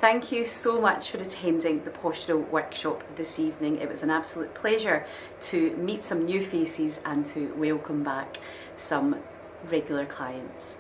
Thank you so much for attending the postural workshop this evening. It was an absolute pleasure to meet some new faces and to welcome back some regular clients.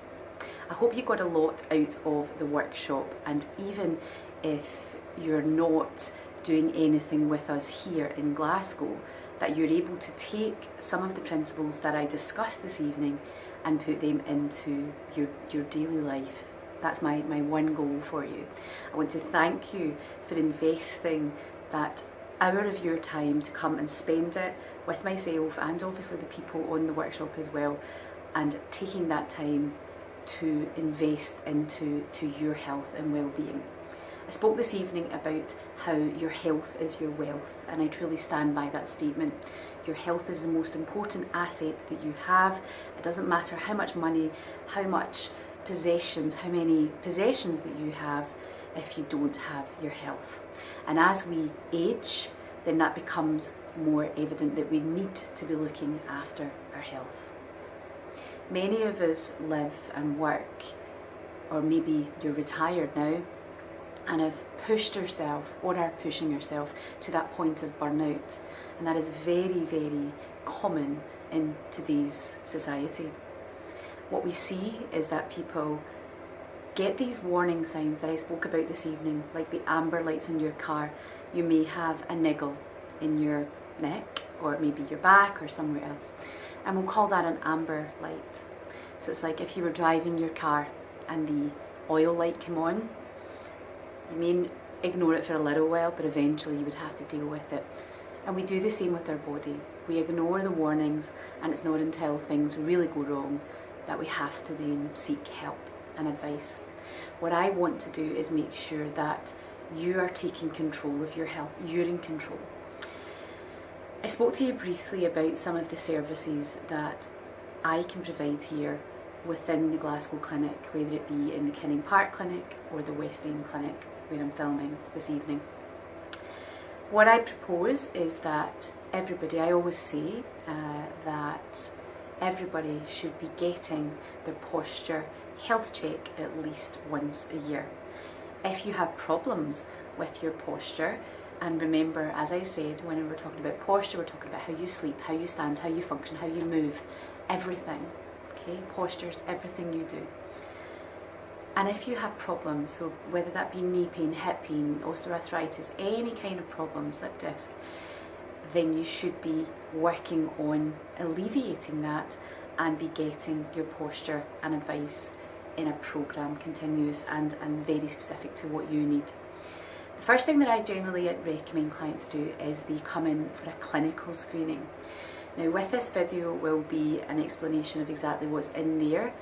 I hope you got a lot out of the workshop, and even if you're not doing anything with us here in Glasgow, that you're able to take some of the principles that I discussed this evening and put them into your daily life. That's my one goal for you. I want to thank you for investing that hour of your time to come and spend it with myself and obviously the people on the workshop as well, and taking that time to invest into your health and well-being. I spoke this evening about how your health is your wealth, and I truly stand by that statement. Your health is the most important asset that you have. It doesn't matter how much money, how much possessions, how many possessions that you have, if you don't have your health. And as we age, then that becomes more evident that we need to be looking after our health. Many of us live and work, or maybe you're retired now, and have pushed yourself or are pushing yourself to that point of burnout. And that is very, very common in today's society. What we see is that people get these warning signs that I spoke about this evening, like the amber lights in your car. You may have a niggle in your neck, or maybe your back or somewhere else, and we'll call that an amber light. So it's like if you were driving your car and the oil light came on, you may ignore it for a little while, but eventually you would have to deal with it. And we do the same with our body. We ignore the warnings, and it's not until things really go wrong that we have to then seek help and advice. What I want to do is make sure that you are taking control of your health. You're in control. I spoke to you briefly about some of the services that I can provide here within the Glasgow Clinic, whether it be in the Kinning Park Clinic or the West End Clinic where I'm filming this evening. What I propose is that everybody, I always say that everybody should be getting their posture health check at least once a year. If you have problems with your posture, and remember, as I said, when we're talking about posture, we're talking about how you sleep, how you stand, how you function, how you move, everything. Okay, posture is everything you do. And if you have problems, so whether that be knee pain, hip pain, osteoarthritis, any kind of problem, slip disc, then you should be working on alleviating that and be getting your posture and advice in a programme, continuous and very specific to what you need. The first thing that I generally recommend clients do is they come in for a clinical screening. Now with this video will be an explanation of exactly what's in there,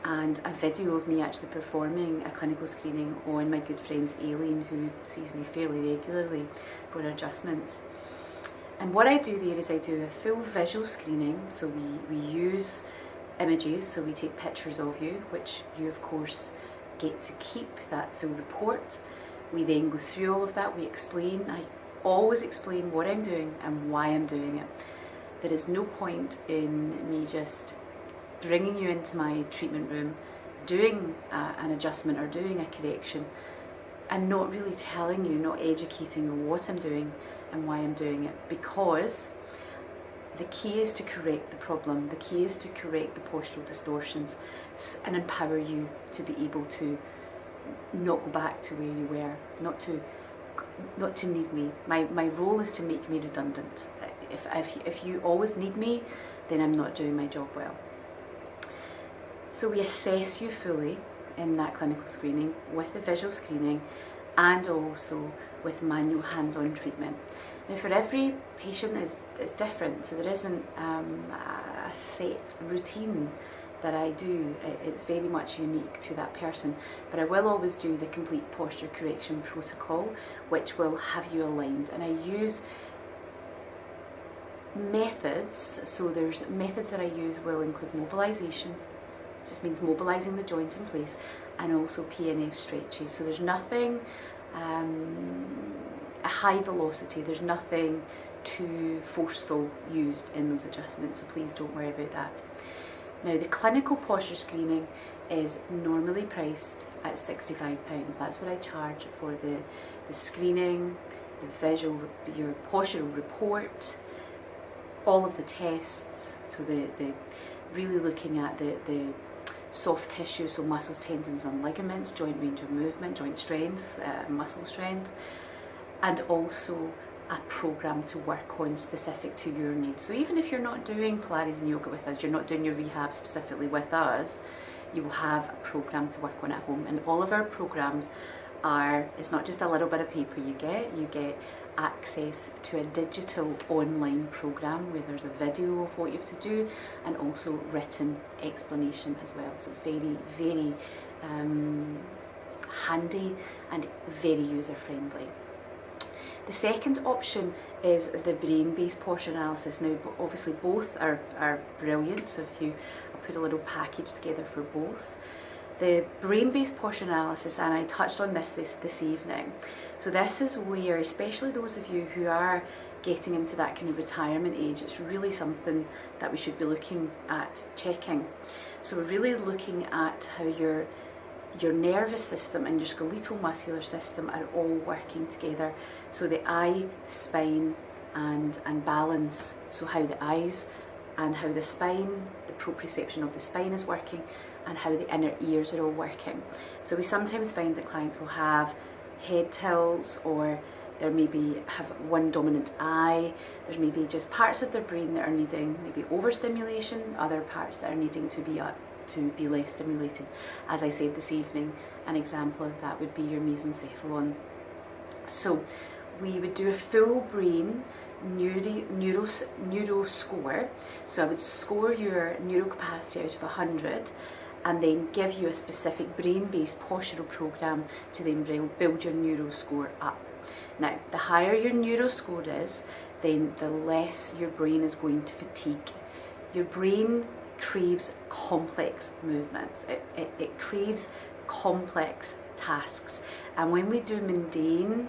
and a video of me actually performing a clinical screening on my good friend Aileen, who sees me fairly regularly for adjustments. And what I do there is I do a full visual screening, so we use images, so we take pictures of you, which you of course get to keep that full report. We then go through all of that, we explain. I always explain what I'm doing and why I'm doing it. There is no point in me just bringing you into my treatment room, doing an adjustment or doing a correction, and not really telling you, not educating on what I'm doing and why I'm doing it, because the key is to correct the problem. The key is to correct the postural distortions and empower you to be able to not go back to where you were, not to need me. My role is to make me redundant. If you always need me, then I'm not doing my job well. So we assess you fully in that clinical screening with the visual screening and also with manual hands-on treatment. Now for every patient it's different, so there isn't a set routine that I do. It's very much unique to that person, but I will always do the complete posture correction protocol, which will have you aligned. And I use methods, so there's methods that I use will include mobilizations, just means mobilizing the joint in place, and also PNF stretches. So there's nothing a high velocity, there's nothing too forceful used in those adjustments, so please don't worry about that. Now the clinical posture screening is normally priced at £65. That's what I charge for the screening, the visual, your postural report, all of the tests, so the really looking at the soft tissue, so muscles, tendons and ligaments, joint range of movement, joint strength, muscle strength, and also a program to work on specific to your needs. So even if you're not doing Pilates and yoga with us, you're not doing your rehab specifically with us, you will have a program to work on at home. And all of our programs are, it's not just a little bit of paper you get access to a digital online program where there's a video of what you have to do and also written explanation as well. So it's very, very handy and very user friendly. The second option is the brain-based posture analysis. Now, obviously both are brilliant, so if you, I'll put a little package together for both. The brain-based posture analysis, and I touched on this evening, so this is where, especially those of you who are getting into that kind of retirement age, it's really something that we should be looking at checking. So we're really looking at how your nervous system and your skeletal muscular system are all working together. So the eye, spine and balance, so how the eyes and how the spine, the proprioception of the spine is working, and how the inner ears are all working. So we sometimes find that clients will have head tilts, or there maybe have one dominant eye, there's maybe just parts of their brain that are needing maybe overstimulation, other parts that are needing to be less stimulated. As I said this evening, an example of that would be your mesencephalon. So we would do a full brain neuro score. So I would score your neuro capacity out of 100 and then give you a specific brain-based postural program to then build your neuro score up. Now, the higher your neuro score is, then the less your brain is going to fatigue. Your brain craves complex movements. It craves complex tasks. And when we do mundane,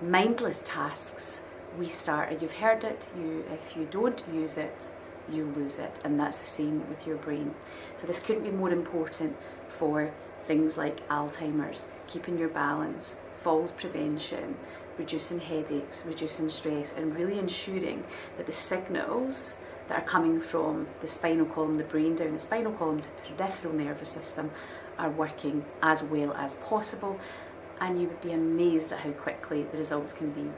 mindless tasks, we start, and you've heard it, if you don't use it, you lose it, and that's the same with your brain. So this couldn't be more important for things like Alzheimer's, keeping your balance, falls prevention, reducing headaches, reducing stress, and really ensuring that the signals that are coming from the spinal column, the brain down the spinal column to the peripheral nervous system are working as well as possible. And you would be amazed at how quickly the results can be.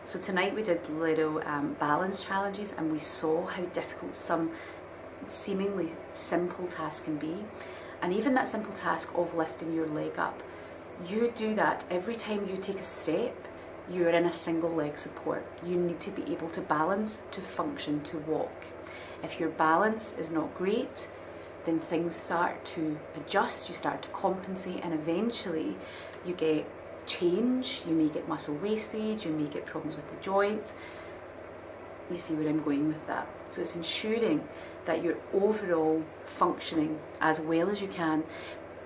So tonight we did little balance challenges, and we saw how difficult some seemingly simple tasks can be. And even that simple task of lifting your leg up, you do that every time you take a step, you're in a single leg support. You need to be able to balance, to function, to walk. If your balance is not great, then things start to adjust, you start to compensate, and eventually you get change, you may get muscle wastage, you may get problems with the joint. You see where I'm going with that. So it's ensuring that you're overall functioning as well as you can,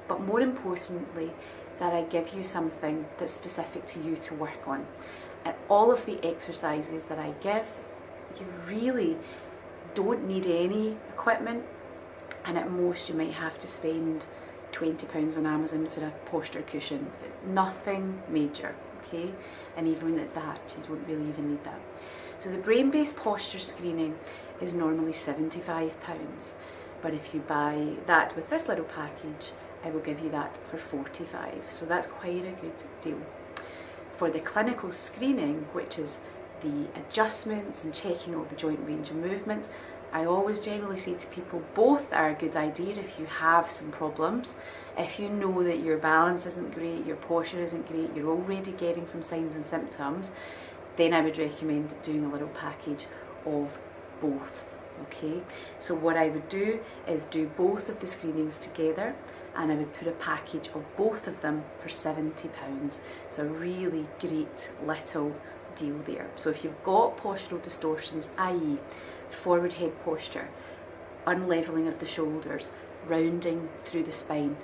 but more importantly, that I give you something that's specific to you to work on. And all of the exercises that I give, you really don't need any equipment, and at most you might have to spend £20 on Amazon for a posture cushion. Nothing major, okay? And even at that, you don't really even need that. So the brain-based posture screening is normally £75, but if you buy that with this little package, I will give you that for £45, so that's quite a good deal. For the clinical screening, which is the adjustments and checking all the joint range of movements, I always generally say to people, both are a good idea if you have some problems. If you know that your balance isn't great, your posture isn't great, you're already getting some signs and symptoms, then I would recommend doing a little package of both. Okay, so what I would do is do both of the screenings together, and I would put a package of both of them for £70. So a really great little deal there. So if you've got postural distortions, i.e. forward head posture, unleveling of the shoulders, rounding through the spine,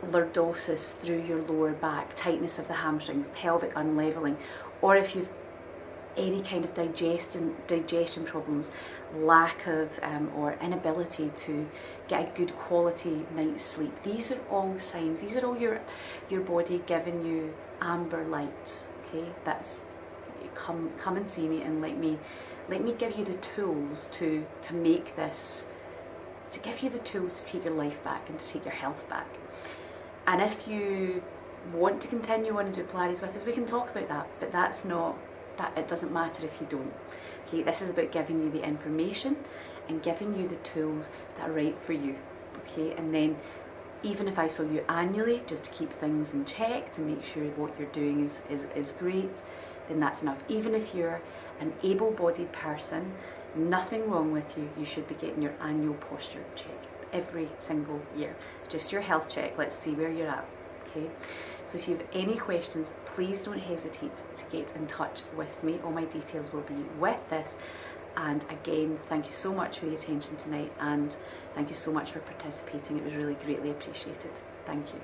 lordosis through your lower back, tightness of the hamstrings, pelvic unleveling, or if you've any kind of digestion problems, lack of or inability to get a good quality night's sleep. These are all signs. These are all your body giving you amber lights. Okay, that's come and see me, and let me give you the tools to make this, to give you the tools to take your life back and to take your health back. And if you want to continue on and do Pilates with us, we can talk about that, but that's not that, it doesn't matter if you don't. Okay, this is about giving you the information and giving you the tools that are right for you. Okay, and then even if I saw you annually just to keep things in check, to make sure what you're doing is great, then that's enough. Even if you're an able-bodied person, nothing wrong with you, you should be getting your annual posture check every single year. Just your health check, let's see where you're at. Okay, so if you have any questions, please don't hesitate to get in touch with me. All my details will be with this. And again, thank you so much for the attention tonight, and thank you so much for participating. It was really greatly appreciated. Thank you.